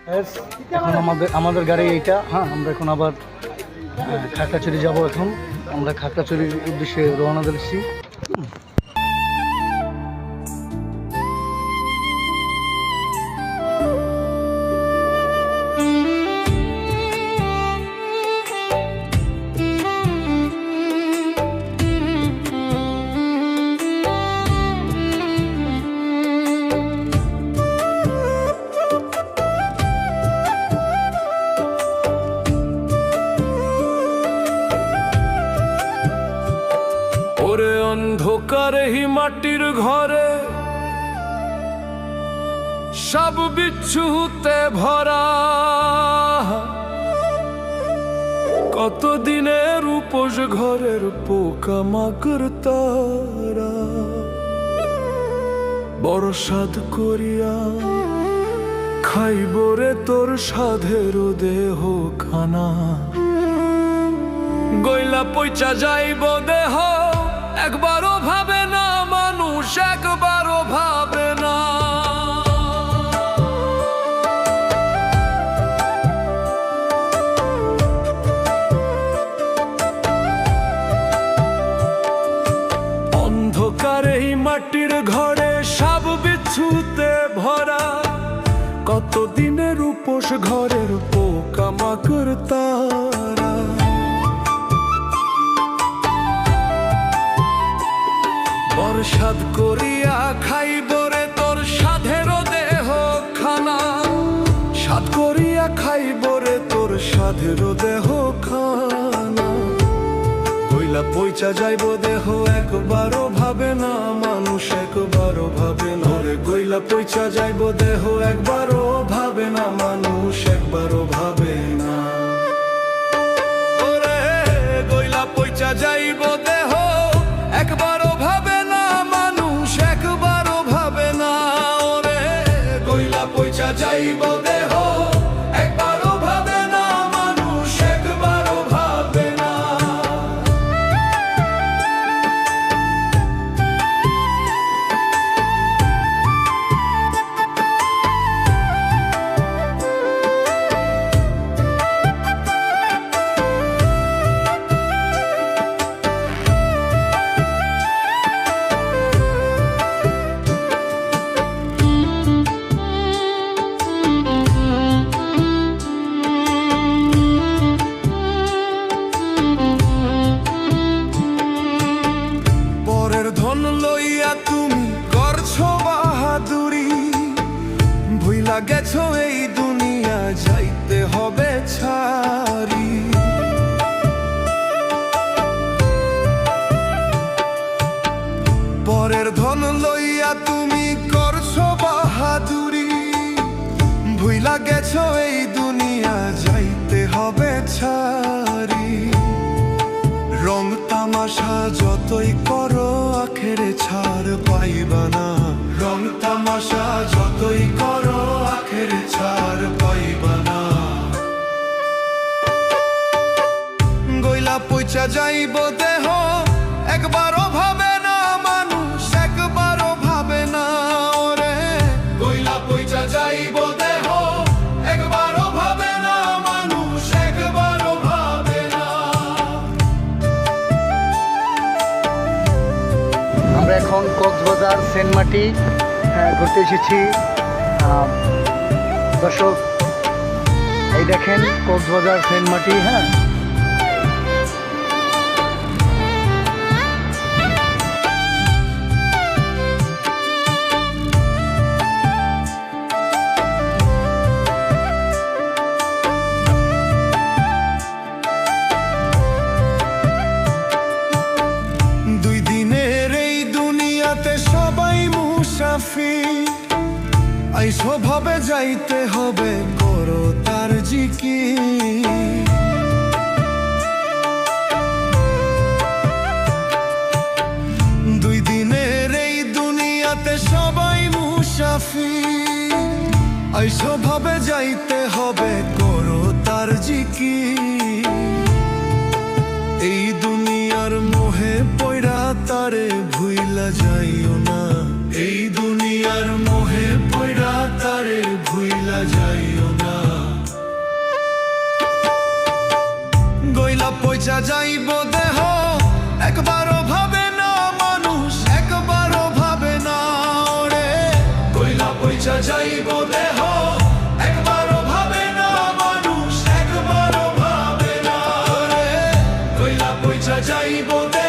এখন আমাদের গাড়ি এইটা। হ্যাঁ, আমরা এখন আবার খাগড়াছড়ি যাব। এখন আমরা খাগড়াছড়ির উদ্দেশ্যে রওনা দিচ্ছি। অন্ধকার হি মাটির ঘরে সব বিচ্ছুতে ভরা, কতদিনের উপোস ঘরের পোকা মাকড় তারা, বড় সাধ করিয়া খাইব রে তোর সাধের দেহ খানা, গইলা পয়চা যাইব দেহ একবারও ভাবে না মানুষ, একবারও ভাবে না। অন্ধকার এই মাটির ঘরে সব বিচ্ছুতে ভরা, কতদিনের উপোস ঘরের পোকা মাকড় তারা, সাধ করিয়া খাইব রে তোর সাধের দেহ খানা, সাধ করিয়া খাইব রে তোর সাধের দেহ খানা, কইলা পয়চা যাইব দেহ একবারও ভাবে না মানুষ, একবারও ভাবে না রে, কইলা পয়চা যাইব দেহ একবারও ভাবে না মানুষ, একবারও ভাবে না ওরে, কইলা পয়চা যাইব দেহ একবারও ভাবে না মানুষ, একবারও ভাবে না ওরে, কইলা পয়সা যাইব দেহ একবারও ভাবে না মানুষ, একবারও ভাবে না। ভুইলা গেছো এই দুনিয়া যাইতে হবে ছাড়ি, পরের ধন লইয়া তুমি করছো বাহাদুরি, ভুইলা গেছো এই দুনিয়া যাইতে হবে ছাড়ি, রং তামাশা যতই করো আখেরে ছাড় পাইবা না, রং তামাশা যতই করো আখেরে ছাড় পাইবা না, গইলা পয়সা যাইব দেহ একবারও ভাবে না মানুষ, একবারও ভাবে না ওরে, গইলা পয়সা যাইব দেহ একবারও ভাবে না মানুষ, একবারও ভাবে না। আমরা এখন কক্সবাজার সেন্টমার্টি ঘুরতে এসেছি। দর্শক, এই দেখেন কক্সবাজার সেন্টমার্টি। হ্যাঁ, দুই দিনের এই দুনিয়াতে সবাই মুসাফির, আইসো ভাবে যাইতে হবে করো তার জিকির, দুই দিনের এই দুনিয়াতে সবাই মুসাফির, আইসো ভাবে যাইতে হবে করো তার জিকির, এই দুনিয়ার মোহে পয়রা তারে ভুইলা যাইও না, এই দুনিয়ার মোহে পয়রা তারে ভুইলা যাইও না। পয়সা যাইব দেহ একবারও ভাবে না মানুষ একবারও ভাবে না রে কইলা পয়সা যাইব দেহ একবারও ভাবে না মানুষ একবারও ভাবে না রে কইলা পয়সা যাইব দেহ